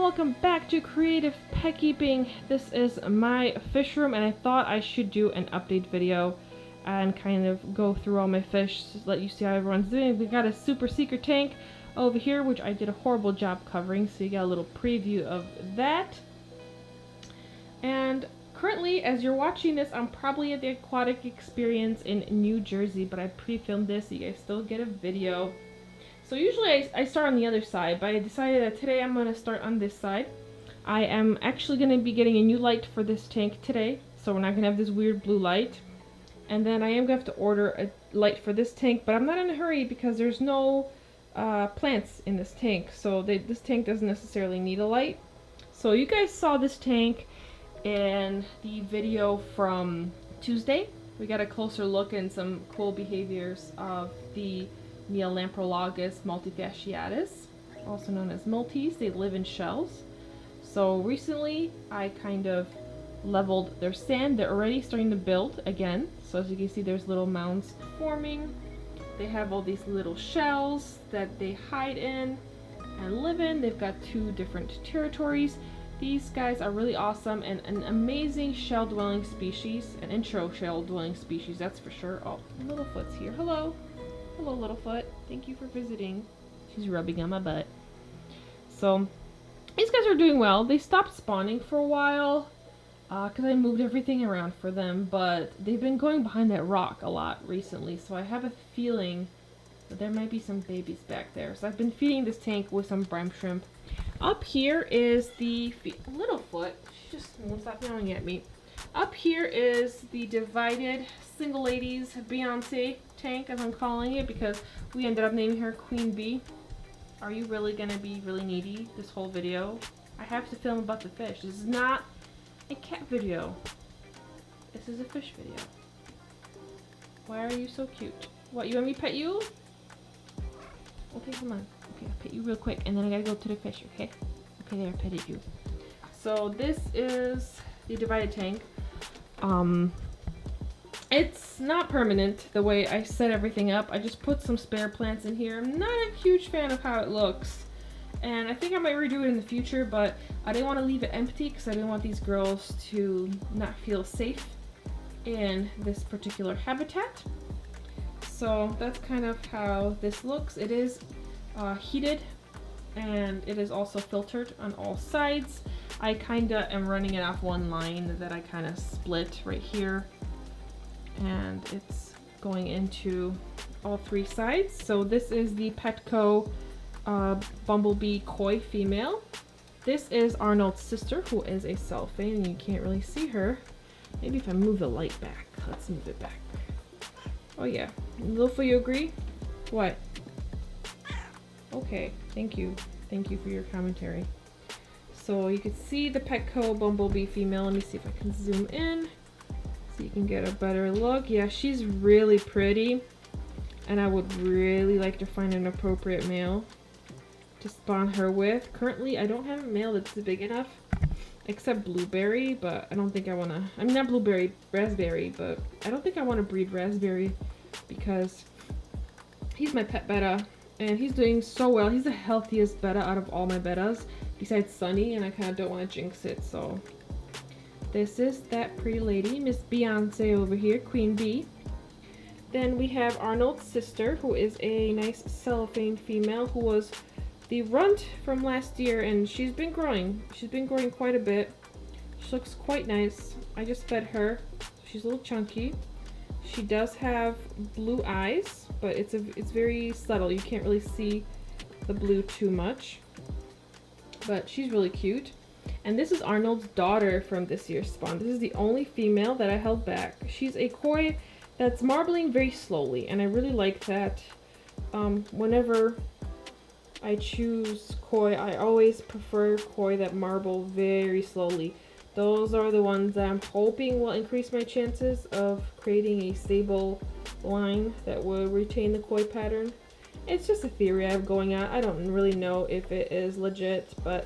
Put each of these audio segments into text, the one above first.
welcome back to Creative Pet Keeping. This is my fish room and I thought I should do an update video and kind of go through all my fish to let you see how everyone's doing. We got a super secret tank over here, which I did a horrible job covering, so you got a little preview of that. And currently, as you're watching this, I'm probably at the Aquatic Experience in New Jersey, but I pre-filmed this so you guys still get a video. So usually I start on the other side, but I decided that today I'm going to start on this side. I am actually going to be getting a new light for this tank today, so we're not going to have this weird blue light. And then I am going to have to order a light for this tank, but I'm not in a hurry because there's no plants in this tank, so this tank doesn't necessarily need a light. So you guys saw this tank in the video from Tuesday. We got a closer look and some cool behaviors of the Neolamprologus multifasciatus, also known as multis. They live in shells. So recently I kind of leveled their sand. They're already starting to build again. So as you can see, there's little mounds forming. They have all these little shells that they hide in and live in. They've got 2 different territories. These guys are really awesome and an amazing shell-dwelling species, an intro shell-dwelling species, that's for sure. Oh, Littlefoot's here. Hello. Hello, Littlefoot. Thank you for visiting. She's rubbing on my butt. So, these guys are doing well. They stopped spawning for a while because I moved everything around for them, but they've been going behind that rock a lot recently, so I have a feeling that there might be some babies back there. So I've been feeding this tank with some brine shrimp. Up here is the Littlefoot. She just won't stop yelling at me. Up here is the divided single ladies Beyonce tank, as I'm calling it, because we ended up naming her Queen Bee. Are you really gonna be really needy this whole video? I have to film about the fish. This is not a cat video. This is a fish video. Why are you so cute? What, you want me to pet you? Okay, come on. Okay, I'll pet you real quick, and then I gotta go to the fish, okay? Okay, there, I petted you. So this is the divided tank. It's not permanent the way I set everything up. I just put some spare plants in here. I'm not a huge fan of how it looks, and I think I might redo it in the future, but I didn't want to leave it empty because I didn't want these girls to not feel safe in this particular habitat. So that's kind of how this looks. It is heated and it is also filtered on all sides. I kinda am running it off one line that I kind of split right here, and it's going into all 3 sides. So this is the Petco bumblebee koi female. This is Arnold's sister, who is a cellophane, and you can't really see her. Maybe if I move the light back. Let's move it back. Oh yeah. Littlefoot, you agree? What? Okay, thank you. Thank you for your commentary. So you can see the Petco bumblebee female. Let me see if I can zoom in so you can get a better look. Yeah, she's really pretty, and I would really like to find an appropriate male to spawn her with. Currently, I don't have a male that's big enough, except Blueberry, but I don't think I want to, I mean not Blueberry, Raspberry, but I don't think I want to breed Raspberry because he's my pet betta and he's doing so well. He's the healthiest betta out of all my bettas besides Sunny, and I kind of don't want to jinx it. So this is that pretty lady, Miss Beyonce over here, Queen Bee. Then we have Arnold's sister, who is a nice cellophane female who was the runt from last year, and she's been growing. She's been growing quite a bit. She looks quite nice. I just fed her. She's a little chunky. She does have blue eyes, but it's very subtle. You can't really see the blue too much. But she's really cute. And this is Arnold's daughter from this year's spawn. This is the only female that I held back. She's a koi that's marbling very slowly, and I really like that. Whenever I choose koi, I always prefer koi that marble very slowly. Those are the ones that I'm hoping will increase my chances of creating a stable line that will retain the koi pattern. It's just a theory I have going on. I don't really know if it is legit, but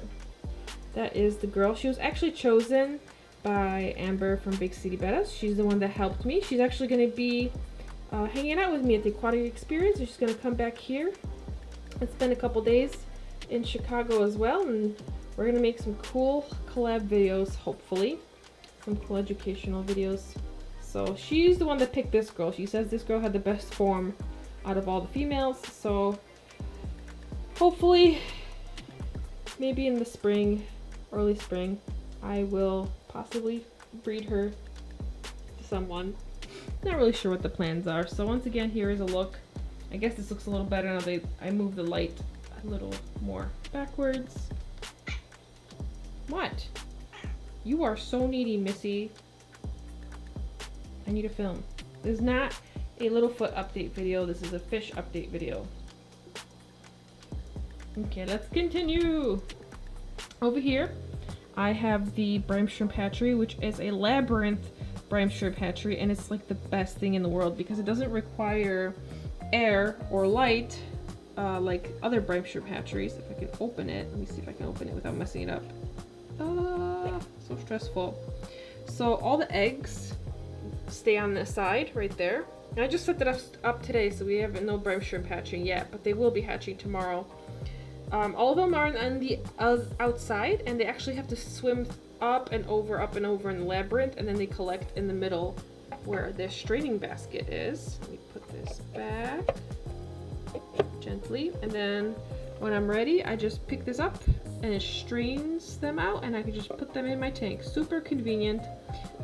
that is the girl. She was actually chosen by Amber from Big City Bettas. She's the one that helped me. She's actually going to be hanging out with me at the Aquatic Experience. She's going to come back here and spend a couple days in Chicago as well, and We're gonna make some cool collab videos, hopefully. Some cool educational videos. So she's the one that picked this girl. She says this girl had the best form out of all the females. So hopefully, maybe in the spring, early spring, I will possibly breed her to someone. Not really sure what the plans are. So once again, here is a look. I guess this looks a little better now that I move the light a little more backwards. What? You are so needy, Missy. I need a film. This is not a Littlefoot update video. This is a fish update video. Okay, let's continue. Over here, I have the Brine Shrimp Hatchery, which is a labyrinth Brine Shrimp Hatchery, and it's like the best thing in the world because it doesn't require air or light like other Brine Shrimp hatcheries. If I can open it, let me see if I can open it without messing it up. So stressful. So all the eggs stay on this side right there. And I just set that up today, so we have no Brine Shrimp hatching yet, but they will be hatching tomorrow. All of them are on the outside, and they actually have to swim up and over in the labyrinth, and then they collect in the middle where the straining basket is. Let me put this back gently, and then when I'm ready, I just pick this up and it strains them out, and I can just put them in my tank. Super convenient.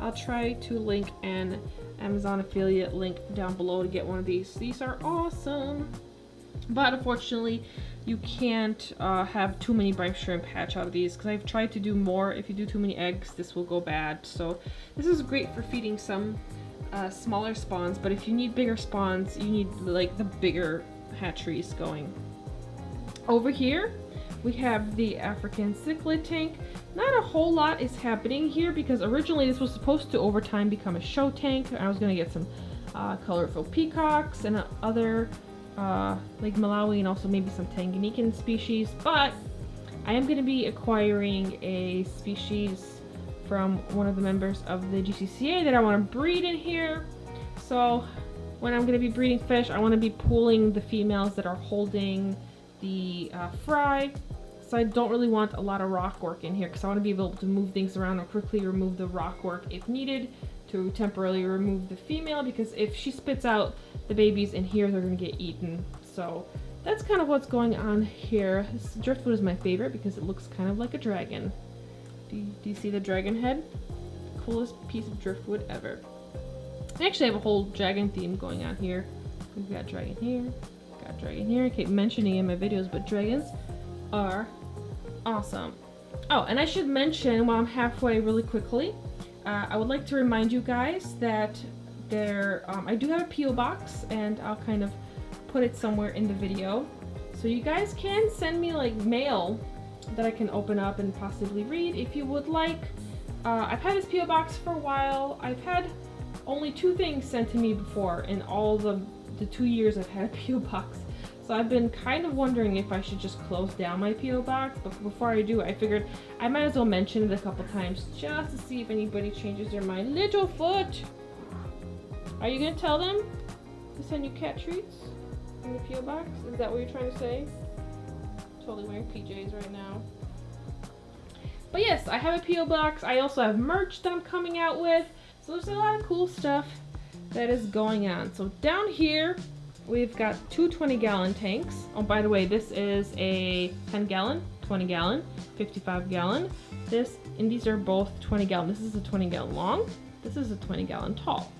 I'll try to link an Amazon affiliate link down below to get one of these. These are awesome, but unfortunately you can't have too many brine shrimp hatch out of these because I've tried to do more. If you do too many eggs, this will go bad. So this is great for feeding some smaller spawns, but if you need bigger spawns, you need like the bigger hatcheries going. Over here we have the African cichlid tank. Not a whole lot is happening here because originally this was supposed to over time become a show tank. I was going to get some colorful peacocks and other like Malawi and also maybe some Tanganyikan species, but I am going to be acquiring a species from one of the members of the GCCA that I want to breed in here. So when I'm going to be breeding fish, I want to be pooling the females that are holding the fry. So I don't really want a lot of rock work in here because I want to be able to move things around or quickly remove the rock work if needed to temporarily remove the female, because if she spits out the babies in here, they're going to get eaten. So that's kind of what's going on here. This driftwood is my favorite because it looks kind of like a dragon. Do you see the dragon head? Coolest piece of driftwood ever. I actually have a whole dragon theme going on here. We've got dragon here, got dragon here. I keep mentioning in my videos, but dragons are awesome. Oh, and I should mention while I'm halfway really quickly, I would like to remind you guys that I do have a P.O. box, and I'll kind of put it somewhere in the video. So you guys can send me like mail that I can open up and possibly read if you would like. I've had this P.O. box for a while. I've had only 2 things sent to me before in all the 2 years I've had a P.O. box. So I've been kind of wondering if I should just close down my P.O. box, but before I do, I figured I might as well mention it a couple times just to see if anybody changes their mind. Littlefoot! Are you gonna tell them to send you cat treats in the P.O. box? Is that what you're trying to say? Totally wearing PJs right now. But yes, I have a P.O. box. I also have merch that I'm coming out with. So there's a lot of cool stuff that is going on. So down here, we've got 2 20-gallon tanks. Oh, by the way, this is a 10-gallon, 20-gallon, 55-gallon. And these are both 20-gallon. This is a 20-gallon long. This is a 20-gallon tall.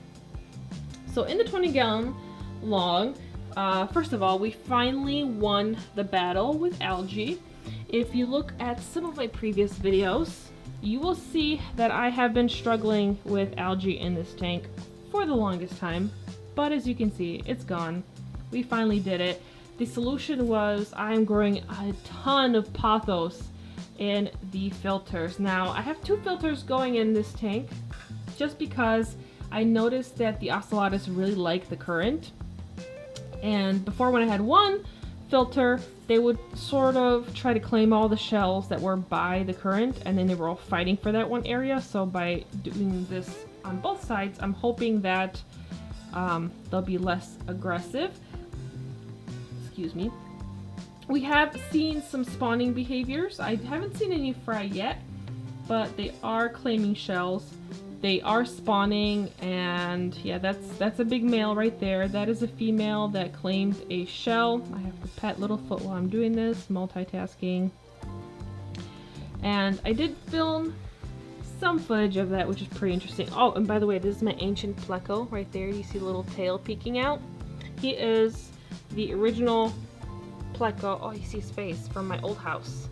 So in the 20-gallon long, first of all, we finally won the battle with algae. If you look at some of my previous videos, you will see that I have been struggling with algae in this tank for the longest time. But as you can see, it's gone. We finally did it. The solution was I'm growing a ton of pothos in the filters. Now, I have 2 filters going in this tank just because I noticed that the Ocellatus really like the current. And before, when I had 1 filter, they would sort of try to claim all the shells that were by the current, and then they were all fighting for that one area. So by doing this on both sides, I'm hoping that they'll be less aggressive. Excuse me. We have seen some spawning behaviors. I haven't seen any fry yet, but they are claiming shells. They are spawning, and yeah, that's a big male right there. That is a female that claimed a shell. I have to pat Littlefoot while I'm doing this, multitasking. And I did film some footage of that, which is pretty interesting. Oh, and by the way, this is my ancient pleco right there. You see the little tail peeking out? He is the original pleco. Oh, you see his face from my old house.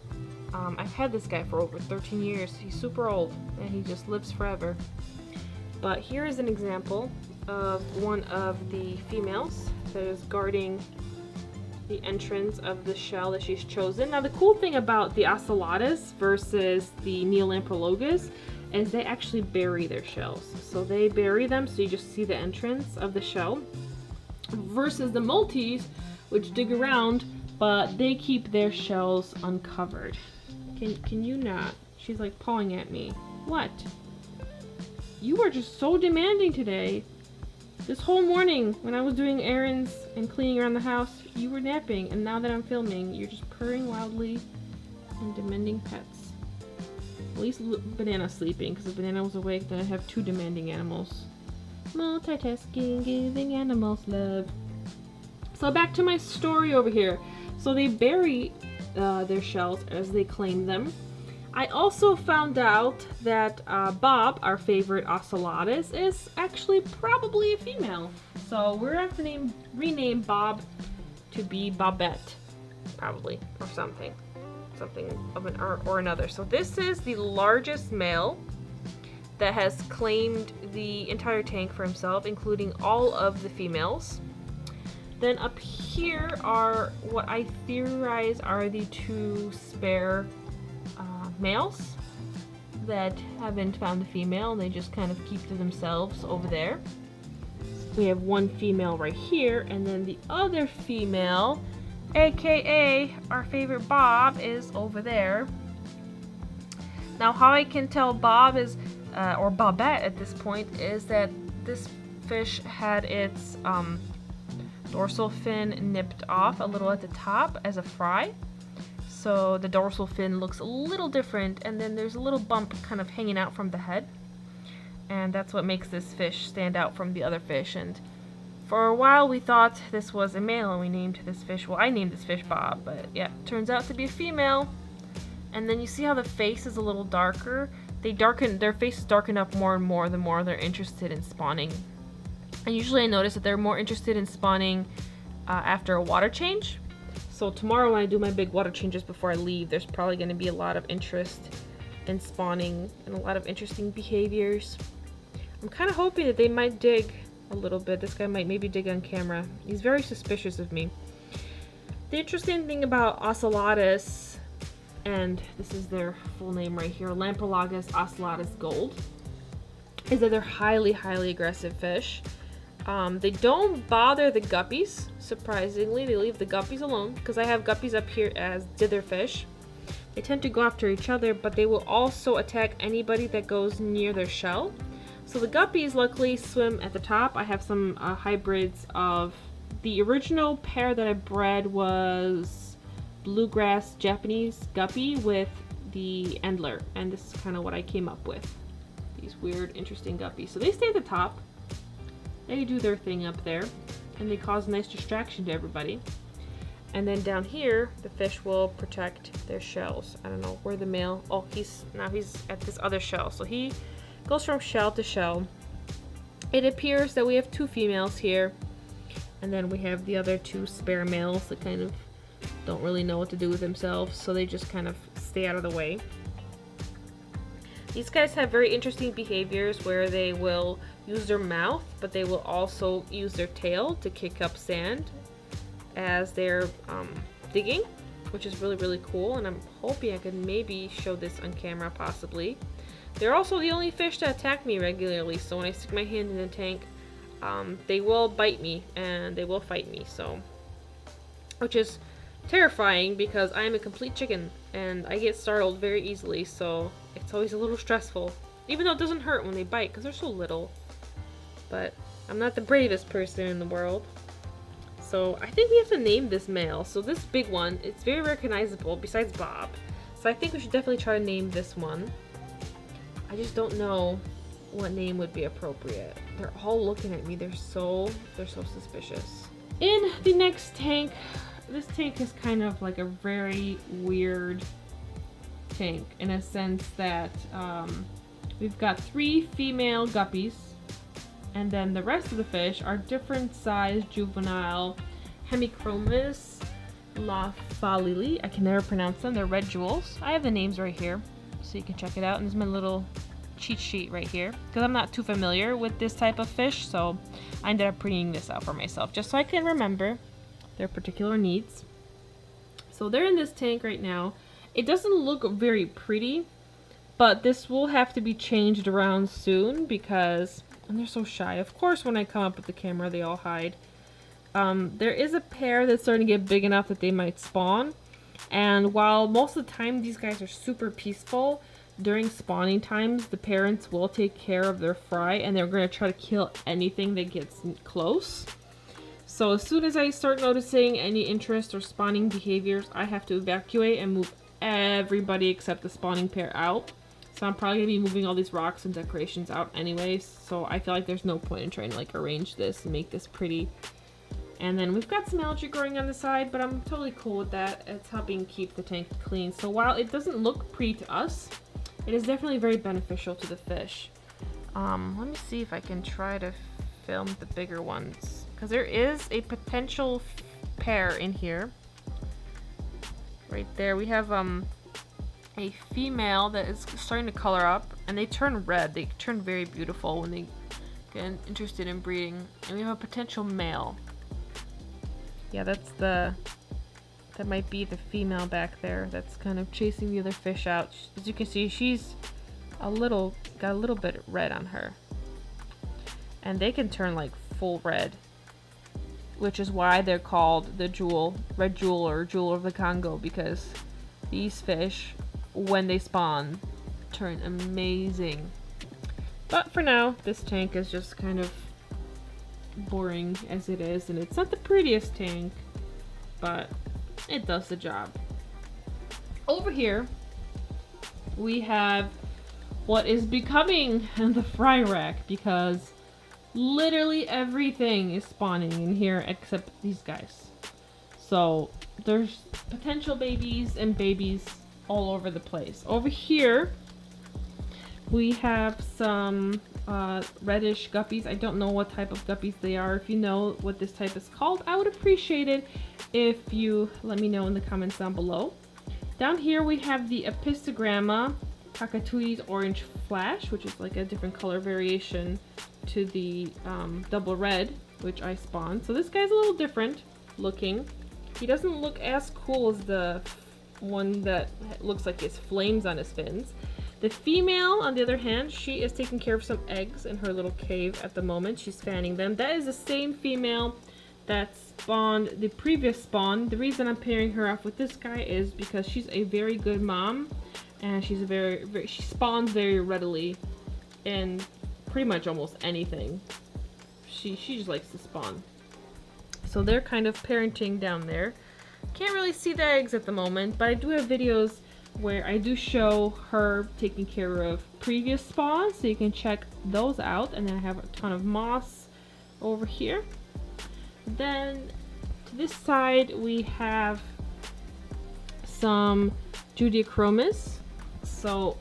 I've had this guy for over 13 years. He's super old and he just lives forever. But here is an example of one of the females that is guarding the entrance of the shell that she's chosen. Now the cool thing about the Ocellatus versus the Neolamprologus is they actually bury their shells. So they bury them so you just see the entrance of the shell. Versus the Multis, which dig around, but they keep their shells uncovered. Can you not? She's like pawing at me. What? You are just so demanding today. This whole morning when I was doing errands and cleaning around the house, you were napping, and now that I'm filming, you're just purring wildly and demanding pets. At least Banana's sleeping, because if Banana was awake, then I'd have two demanding animals. Multitasking, giving animals love. So back to my story over here. So they bury their shells as they claim them. I also found out that Bob, our favorite Ocellatus, is actually probably a female. So we're going to have to rename Bob to be Bobette, probably, or something of an or another. So this is the largest male that has claimed the entire tank for himself, including all of the females. Then up here are what I theorize are the two spare males that haven't found the female, and they just kind of keep to themselves over there. We have one female right here, and then the other female, aka our favorite Bob, is over there. Now how I can tell Bob is, or Bobette at this point, is that this fish had its dorsal fin nipped off a little at the top as a fry. So the dorsal fin looks a little different, and then there's a little bump kind of hanging out from the head. And that's what makes this fish stand out from the other fish. And for a while we thought this was a male, and we named this fish, well, I named this fish Bob, but yeah, turns out to be a female. And then you see how the face is a little darker? Their faces darken up more and more the more they're interested in spawning. And usually I notice that they're more interested in spawning after a water change. So tomorrow when I do my big water changes before I leave, there's probably going to be a lot of interest in spawning and a lot of interesting behaviors. I'm kind of hoping that they might dig a little bit. This guy might maybe dig on camera. He's very suspicious of me. The interesting thing about Ocellatus, and this is their full name right here, Lamprologus ocellatus gold, is that they're highly, highly aggressive fish. They don't bother the guppies, surprisingly. They leave the guppies alone, because I have guppies up here as ditherfish. They tend to go after each other, but they will also attack anybody that goes near their shell. So the guppies luckily swim at the top. I have some hybrids of the original pair that I bred was bluegrass Japanese guppy with the Endler, and this is kind of what I came up with. These weird, interesting guppies. So they stay at the top. They do their thing up there, and they cause a nice distraction to everybody. And then down here, the fish will protect their shells. I don't know where the male, oh, he's at this other shell. So he goes from shell to shell. It appears that we have two females here, and then we have the other two spare males that kind of don't really know what to do with themselves, so they just kind of stay out of the way. These guys have very interesting behaviors where they will use their mouth, but they will also use their tail to kick up sand as they're digging, which is really, really cool, and I'm hoping I can maybe show this on camera possibly. They're also the only fish that attack me regularly, so when I stick my hand in the tank, they will bite me and they will fight me, so, which is terrifying because I am a complete chicken and I get startled very easily, so it's always a little stressful, even though it doesn't hurt when they bite because they're so little. But I'm not the bravest person in the world. So I think we have to name this male. So this big one, it's very recognizable besides Bob. So I think we should definitely try to name this one. I just don't know what name would be appropriate. They're all looking at me. They're so suspicious. In the next tank, this tank is kind of like a very weird tank in a sense that we've got 3 female guppies, and then the rest of the fish are different size juvenile Hemichromis lafalili. I can never pronounce them. They're red jewels. I have the names right here so you can check it out, and there's my little cheat sheet right here because I'm not too familiar with this type of fish, so I ended up printing this out for myself just so I can remember their particular needs. So they're in this tank right now. It doesn't look very pretty, but this will have to be changed around soon because, and they're so shy. Of course, when I come up with the camera, they all hide. There is a pair that's starting to get big enough that they might spawn. And while most of the time these guys are super peaceful, during spawning times, the parents will take care of their fry and they're going to try to kill anything that gets close. So as soon as I start noticing any interest or spawning behaviors, I have to evacuate and move everybody except the spawning pair out. So I'm probably going to be moving all these rocks and decorations out anyways. So I feel like there's no point in trying to like arrange this and make this pretty. And then we've got some algae growing on the side, but I'm totally cool with that. It's helping keep the tank clean. So while it doesn't look pretty to us, it is definitely very beneficial to the fish. Let me see if I can try to film the bigger ones, because there is a potential pair in here. Right there, we have a female that is starting to color up, and they turn red. They turn very beautiful when they get interested in breeding. And we have a potential male. Yeah, that might be the female back there that's kind of chasing the other fish out. As you can see, she's got a little bit red on her. And they can turn like full red, which is why they're called the red jewel or jewel of the Congo, because these fish, when they spawn, turn amazing. But for now, this tank is just kind of boring as it is, and it's not the prettiest tank, but it does the job. Over here, we have what is becoming the fry rack, because literally everything is spawning in here except these guys. So there's potential babies and babies all over the place. Over here, we have some reddish guppies. I don't know what type of guppies they are. If you know what this type is called, I would appreciate it if you let me know in the comments down below. Down here we have the Apistogramma Cockatoo's Orange Flash, which is like a different color variation to the double red, which I spawned. So this guy's a little different looking. He doesn't look as cool as the one that looks like he has flames on his fins. The female, on the other hand, she is taking care of some eggs in her little cave at the moment. She's fanning them. That is the same female that spawned the previous spawn. The reason I'm pairing her off with this guy is because she's a very good mom, and she's she spawns very readily in pretty much almost anything. She just likes to spawn. So they're kind of parenting down there. Can't really see the eggs at the moment, but I do have videos where I do show her taking care of previous spawns, so you can check those out. And then I have a ton of moss over here. Then to this side we have some Judy Chromis. So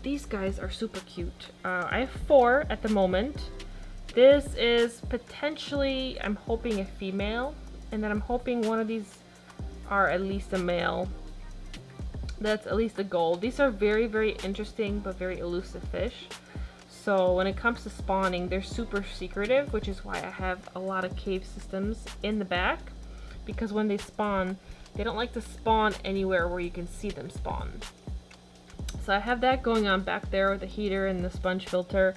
these guys are super cute. I have 4 at the moment. This is potentially, I'm hoping, a female, and then I'm hoping one of these are at least a male. That's at least a goal. These are very, very interesting but very elusive fish. So when it comes to spawning, they're super secretive, which is why I have a lot of cave systems in the back, because when they spawn, they don't like to spawn anywhere where you can see them spawn. So I have that going on back there with the heater and the sponge filter,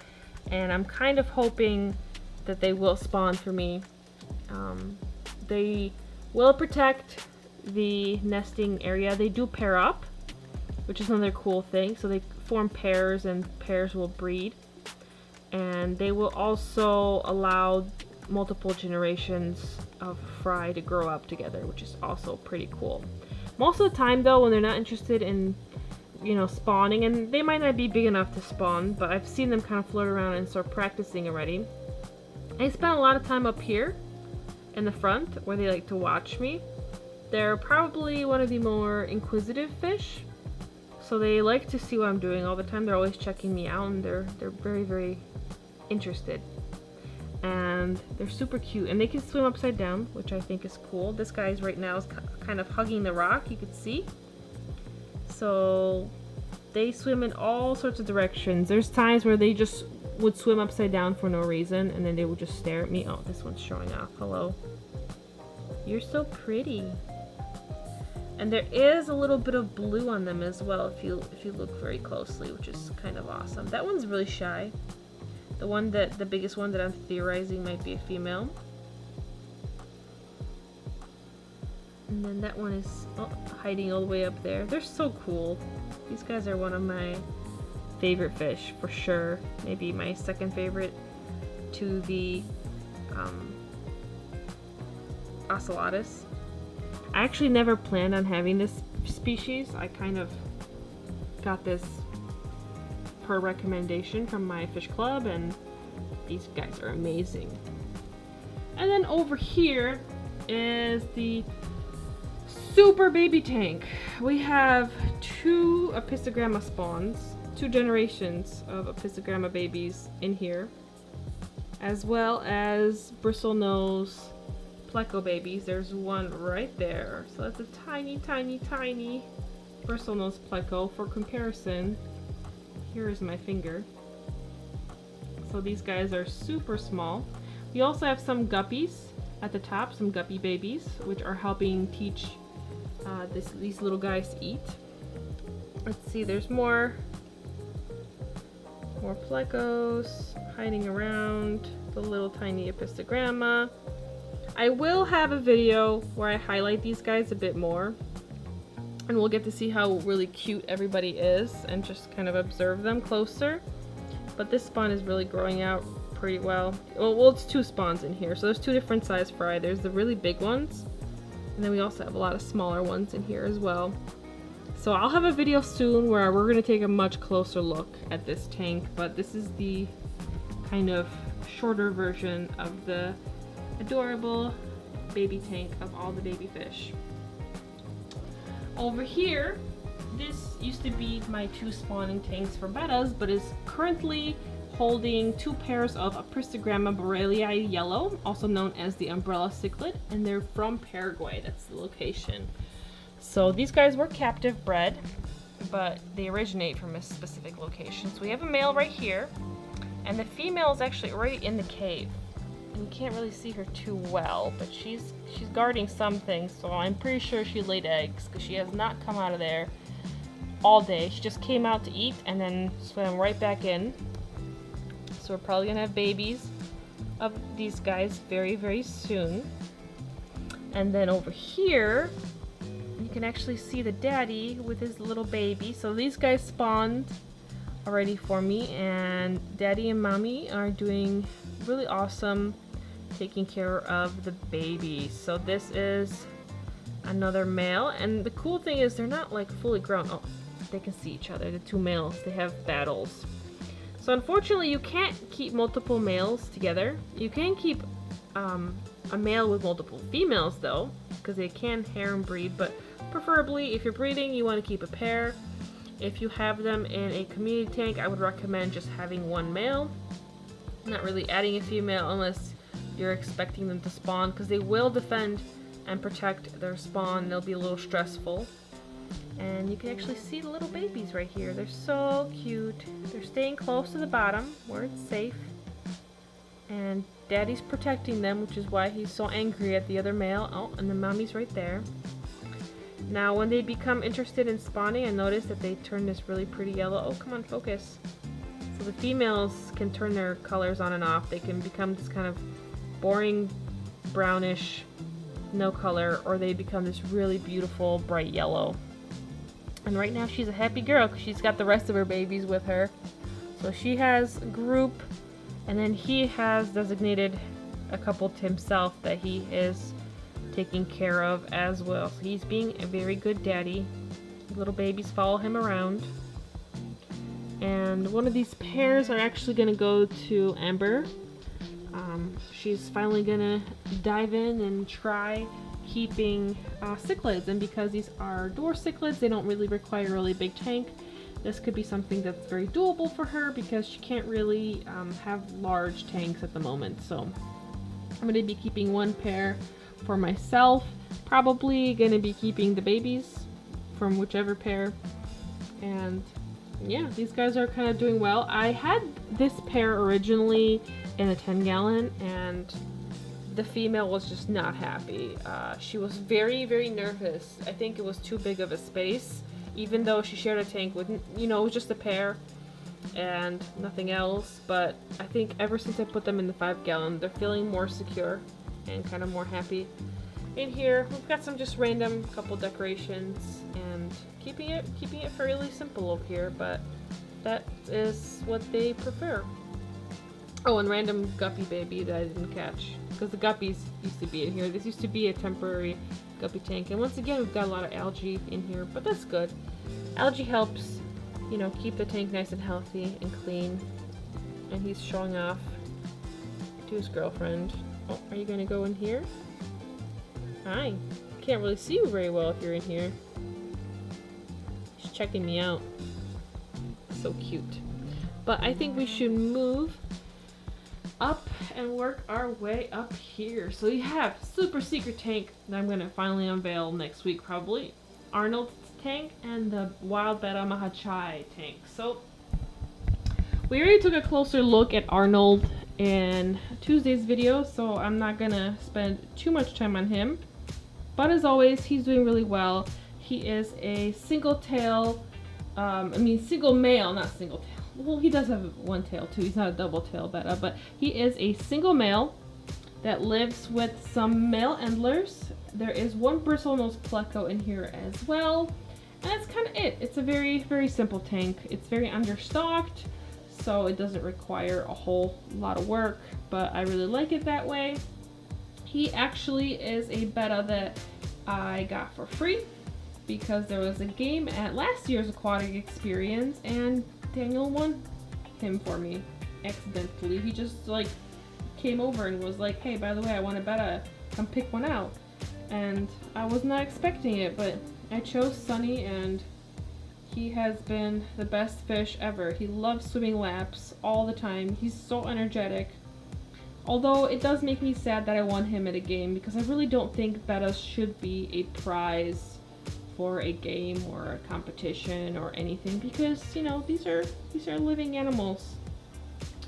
and I'm kind of hoping that they will spawn for me. They will protect the nesting area. They do pair up, which is another cool thing. So they form pairs, and pairs will breed. And they will also allow multiple generations of fry to grow up together, which is also pretty cool. Most of the time though, when they're not interested in, you know, spawning, and they might not be big enough to spawn, but I've seen them kind of float around and start practicing already. I spend a lot of time up here in the front where they like to watch me. They're probably one of the more inquisitive fish, so they like to see what I'm doing all the time. They're always checking me out, and they're very, very interested. And they're super cute, and they can swim upside down, which I think is cool. This guy's right now is kind of hugging the rock, you can see. So they swim in all sorts of directions. There's times where they just would swim upside down for no reason, and then they would just stare at me. Oh, this one's showing off. Hello. You're so pretty. And there is a little bit of blue on them as well if you look very closely, which is kind of awesome. That one's really shy. The biggest one that I'm theorizing might be a female. And then that one is hiding all the way up there. They're so cool. These guys are one of my favorite fish for sure. Maybe my second favorite to the Ocellatus. I actually never planned on having this species. I kind of got this per recommendation from my fish club, and these guys are amazing. And then over here is the super baby tank. We have 2 apistogramma spawns, 2 generations of apistogramma babies in here, as well as bristlenose pleco babies. There's one right there. So that's a tiny, tiny, tiny bristlenose pleco. For comparison, here is my finger. So these guys are super small. We also have some guppies at the top, some guppy babies, which are helping teach these little guys to eat. Let's see, there's more plecos hiding around the little tiny apistogramma. I will have a video where I highlight these guys a bit more, and we'll get to see how really cute everybody is and just kind of observe them closer. But this spawn is really growing out pretty well. Well, it's 2 spawns in here, so there's 2 different size fry. There's the really big ones, and then we also have a lot of smaller ones in here as well. So I'll have a video soon where we're going to take a much closer look at this tank, but this is the kind of shorter version of the adorable baby tank of all the baby fish. Over here, this used to be my 2 spawning tanks for bettas, but is currently holding 2 pairs of Apistogramma borellii yellow, also known as the umbrella cichlid, and they're from Paraguay. That's the location. So these guys were captive bred, but they originate from a specific location. So we have a male right here, and the female is actually already in the cave. You can't really see her too well, but she's guarding some things, so I'm pretty sure she laid eggs, because she has not come out of there all day. She just came out to eat and then swam right back in. So we're probably gonna have babies of these guys very, very soon. And then over here, you can actually see the daddy with his little baby. So these guys spawned already for me, and daddy and mommy are doing really awesome taking care of the baby. So this is another male, and the cool thing is they're not like fully grown. Oh, they can see each other, the 2 males. They have battles. So unfortunately you can't keep multiple males together. You can keep a male with multiple females though, because they can harem breed, but preferably if you're breeding you want to keep a pair. If you have them in a community tank, I would recommend just having 1 male, not really adding a female unless you're expecting them to spawn, because they will defend and protect their spawn. They'll be a little stressful. And you can actually see the little babies right here. They're so cute. They're staying close to the bottom where it's safe, and daddy's protecting them, which is why he's so angry at the other male. Oh, and the mommy's right there. Now when they become interested in spawning, I noticed that they turn this really pretty yellow. Oh, come on, focus. So the females can turn their colors on and off. They can become this kind of boring brownish, no color, or they become this really beautiful bright yellow. And right now she's a happy girl because she's got the rest of her babies with her. So she has a group, and then he has designated a couple to himself that he is taking care of as well. So he's being a very good daddy. Little babies follow him around. And one of these pairs are actually going to go to Amber. She's finally going to dive in and try keeping cichlids. And because these are dwarf cichlids, they don't really require a really big tank. This could be something that's very doable for her because she can't really have large tanks at the moment. So I'm going to be keeping one pair for myself. Probably going to be keeping the babies from whichever pair. And yeah, these guys are kind of doing well. I had this pair originally in a 10-gallon and the female was just not happy. She was very, very nervous. I think it was too big of a space. Even though she shared a tank with, you know, it was just a pair and nothing else. But I think ever since I put them in the 5-gallon, they're feeling more secure and kind of more happy. In here, we've got some just random couple decorations and keeping it fairly simple over here, but that is what they prefer. Oh, and random guppy baby that I didn't catch because the guppies used to be in here. This used to be a temporary guppy tank, and once again we've got a lot of algae in here, but that's good. Algae helps, you know, keep the tank nice and healthy and clean. And he's showing off to his girlfriend. Oh, are you gonna go in here? Hi. Can't really see you very well if you're in here. She's checking me out. So cute. But I think we should move up and work our way up here. So we have super secret tank that I'm gonna finally unveil next week probably. Arnold Tank and the wild betta mahachai tank. So we already took a closer look at Arnold in Tuesday's video, so I'm not gonna spend too much time on him. But as always, he's doing really well. He is a single tail, single male, not single tail. Well, he does have one tail too. He's not a double tail betta, but he is a single male that lives with some male endlers. There is one bristlenose pleco in here as well. And that's kind of it. It's a very, very simple tank. It's very understocked, so it doesn't require a whole lot of work, but I really like it that way. He actually is a betta that I got for free because there was a game at last year's aquatic experience and Daniel won him for me accidentally. He just like came over and was like, hey, by the way, I want a betta, come pick one out. And I was not expecting it, but I chose Sunny and he has been the best fish ever. He loves swimming laps all the time. He's so energetic. Although it does make me sad that I won him at a game because I really don't think bettas should be a prize for a game or a competition or anything because, you know, these are living animals.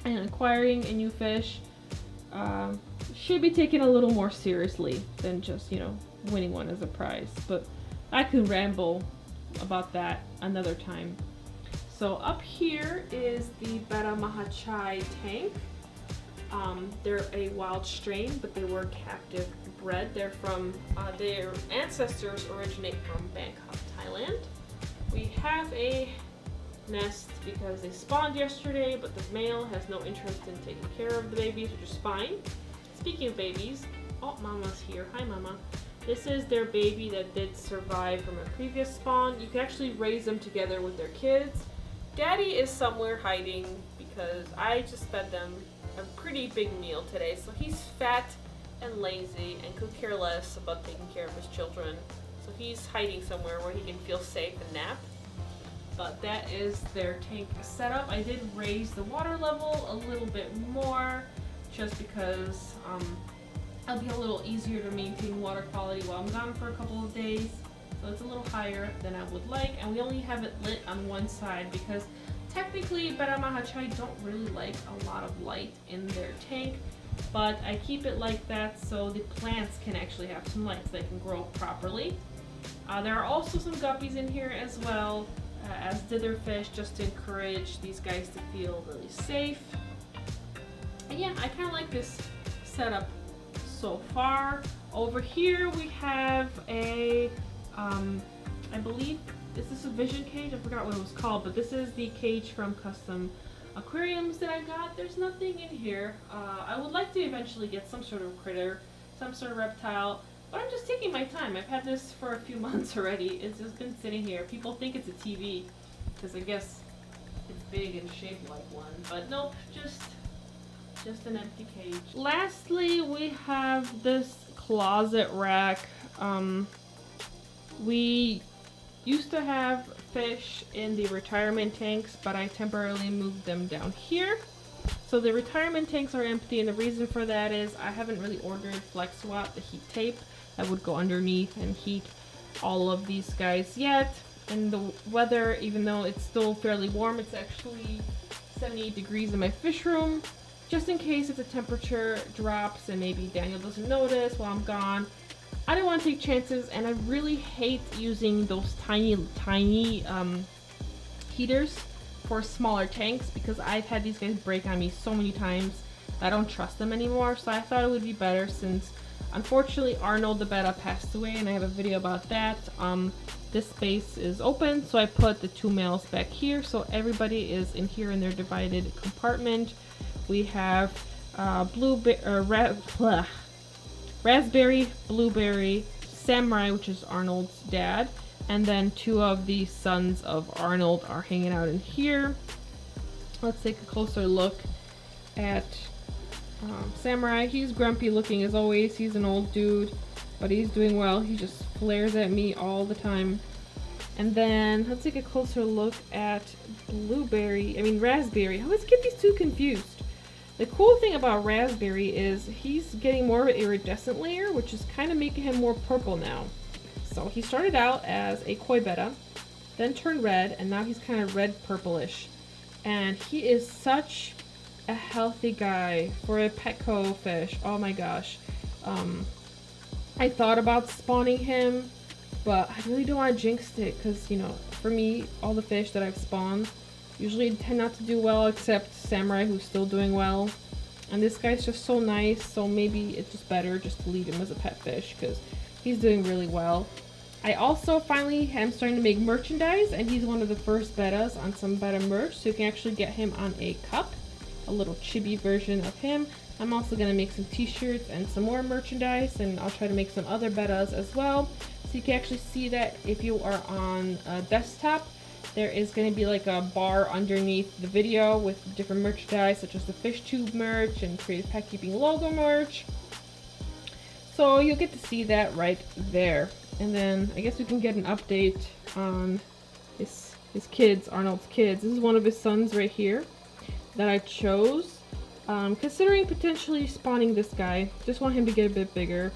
And acquiring a new fish should be taken a little more seriously than just, you know, winning one as a prize. But I could ramble about that another time. So up here is the betta mahachai tank. They're a wild strain, but they were captive bred. They're from, their ancestors originate from Bangkok, Thailand. We have a nest because they spawned yesterday, but the male has no interest in taking care of the babies, which is fine. Speaking of babies, oh, Mama's here. Hi, Mama. This is their baby that did survive from a previous spawn. You can actually raise them together with their kids. Daddy is somewhere hiding because I just fed them a pretty big meal today, so he's fat and lazy and could care less about taking care of his children. So he's hiding somewhere where he can feel safe and nap. But that is their tank setup. I did raise the water level a little bit more just because it'll be a little easier to maintain water quality while I'm gone for a couple of days. So it's a little higher than I would like, and we only have it lit on one side because technically betta mahachai don't really like a lot of light in their tank, but I keep it like that so the plants can actually have some light so they can grow properly. There are also some guppies in here as well, as ditherfish, just to encourage these guys to feel really safe. And yeah, I kind of like this setup so far. Over here we have a, I believe, is this a vision cage? I forgot what it was called, but this is the cage from Custom aquariums that I got, there's nothing in here. I would like to eventually get some sort of critter, some sort of reptile, but I'm just taking my time. I've had this for a few months already. It's just been sitting here. People think it's a TV because I guess it's big and shaped like one, but nope, just an empty cage. Lastly, we have this closet rack. We used to have fish in the retirement tanks, but I temporarily moved them down here. So the retirement tanks are empty, and the reason for that is I haven't really ordered Flex Swap, the heat tape that would go underneath and heat all of these guys yet. And the weather, even though it's still fairly warm, it's actually 78 degrees in my fish room. Just in case if the temperature drops and maybe Daniel doesn't notice while I'm gone, I don't want to take chances, and I really hate using those tiny heaters for smaller tanks because I've had these guys break on me so many times that I don't trust them anymore. So I thought it would be better, since unfortunately Arnold the betta passed away, and I have a video about that. This space is open, so I put the 2 males back here, so everybody is in here in their divided compartment. We have raspberry, blueberry, samurai, which is Arnold's dad, and then 2 of the sons of Arnold are hanging out in here. Let's take a closer look at Samurai. He's grumpy looking as always. He's an old dude, but he's doing well. He just flares at me all the time. And then let's take a closer look at raspberry. I always get these two confused. The cool thing about raspberry is he's getting more of an iridescent layer, which is kind of making him more purple now. So he started out as a koi betta, then turned red, and now he's kind of red purplish. And he is such a healthy guy for a Petco fish. Oh my gosh. I thought about spawning him, but I really don't want to jinx it because, you know, for me, all the fish that I've spawned usually tend not to do well, except Samurai, who's still doing well. And this guy's just so nice, so maybe it's just better just to leave him as a pet fish because he's doing really well. I also finally am starting to make merchandise, and he's one of the first bettas on some betta merch, so you can actually get him on a cup, a little chibi version of him. I'm also going to make some t-shirts and some more merchandise, and I'll try to make some other bettas as well. So you can actually see that if you are on a desktop, there is going to be like a bar underneath the video with different merchandise, such as the fish tube merch and Creative Pet Keeping logo merch. So you'll get to see that right there. And then I guess we can get an update on his kids, Arnold's kids. This is one of his sons right here that I chose. Considering potentially spawning this guy. Just want him to get a bit bigger.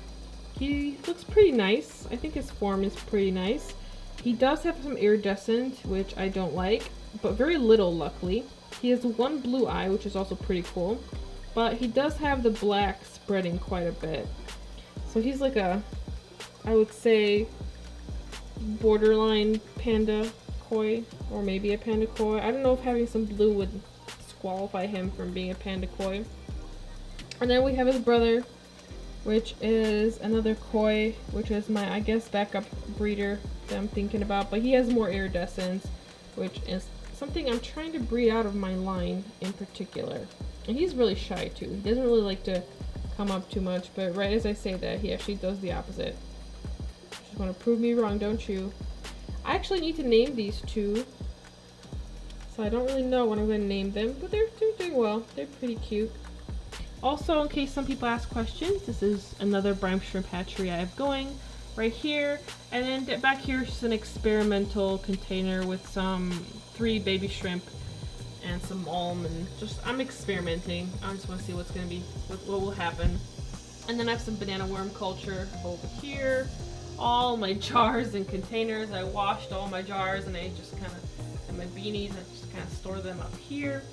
He looks pretty nice. I think his form is pretty nice. He does have some iridescent, which I don't like, but very little, luckily. He has one blue eye, which is also pretty cool, but he does have the black spreading quite a bit. So he's like a, I would say, borderline panda koi, or maybe a panda koi. I don't know if having some blue would disqualify him from being a panda koi. And then we have his brother, which is another koi, which is my, I guess, backup breeder that I'm thinking about, but he has more iridescence, which is something I'm trying to breed out of my line in particular. And he's really shy too. He doesn't really like to come up too much, but right as I say that, he actually does the opposite. Just want to prove me wrong, don't you? I actually need to name these two, so I don't really know what I'm going to name them, but they're doing well. They're pretty cute. Also, in case some people ask questions, this is another brine shrimp hatchery I have going right here. And then back here is just an experimental container with some 3 baby shrimp and some alm, and just, I'm experimenting. I just want to see what's going to be, what will happen. And then I have some banana worm culture over here. All my jars and containers. I washed all my jars, and I just kind of, and my beanies, I just kind of store them up here.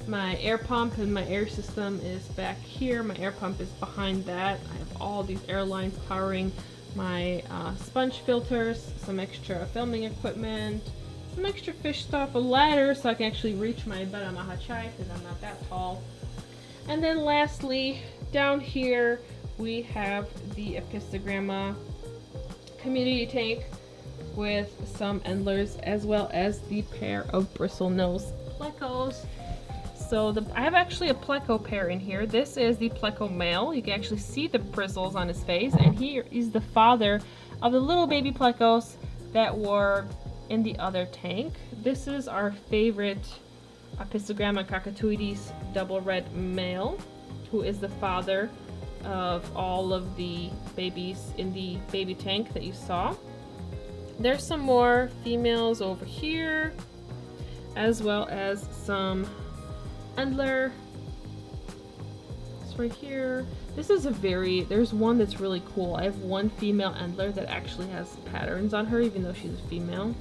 My air pump and my air system is back here. My air pump is behind that. I have all these air lines powering my sponge filters, some extra filming equipment, some extra fish stuff, a ladder so I can actually reach my betta mahachai because I'm not that tall. And then lastly, down here we have the Epistogramma community tank with some endlers, as well as the pair of bristlenose plecos. So I have actually a pleco pair in here. This is the pleco male. You can actually see the bristles on his face, and he is the father of the little baby plecos that were in the other tank. This is our favorite Apistogramma cockatoides double red male, who is the father of all of the babies in the baby tank that you saw. There's some more females over here, as well as some Endler. It's right here. This is there's one that's really cool. I have one female Endler that actually has patterns on her, even though she's a female.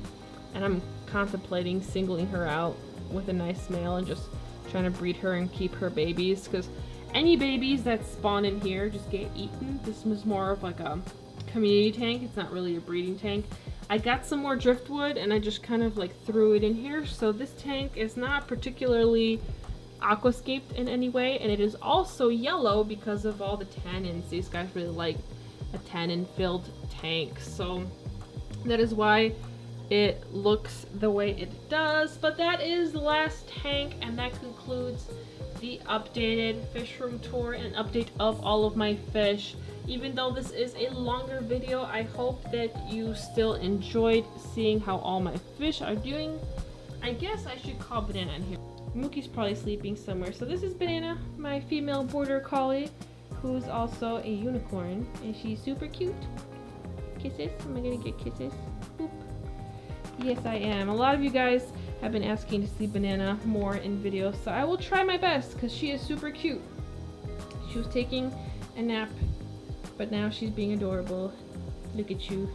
And I'm contemplating singling her out with a nice male and just trying to breed her and keep her babies, because any babies that spawn in here just get eaten. This was more of like a community tank. It's not really a breeding tank. I got some more driftwood and I just kind of like threw it in here. So this tank is not particularly aquascaped in any way, and it is also yellow because of all the tannins. These guys really like a tannin filled tank, so that is why it looks the way it does. But that is the last tank, and that concludes the updated fish room tour and update of all of my fish. Even though this is a longer video, I hope that you still enjoyed seeing how all my fish are doing. I guess I should call Banana in here. Mookie's probably sleeping somewhere. So this is Banana, my female border collie, who's also a unicorn, and she's super cute. Kisses? Am I gonna get kisses? Boop. Yes, I am. A lot of you guys have been asking to see Banana more in videos, so I will try my best because she is super cute. She was taking a nap, but now she's being adorable. Look at you.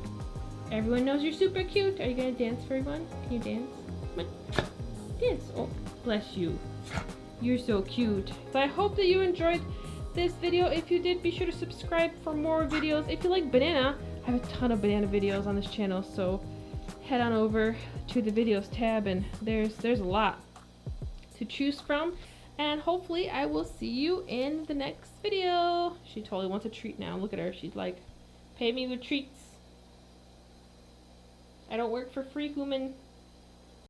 Everyone knows you're super cute. Are you gonna dance for everyone? Can you dance? Come on. Dance. Oh, bless you. You're so cute. So I hope that you enjoyed this video. If you did, be sure to subscribe for more videos. If you like Banana, I have a ton of Banana videos on this channel, so head on over to the videos tab, and there's a lot to choose from. And hopefully I will see you in the next video. She totally wants a treat now. Look at her. She's like, pay me with treats. I don't work for free, human.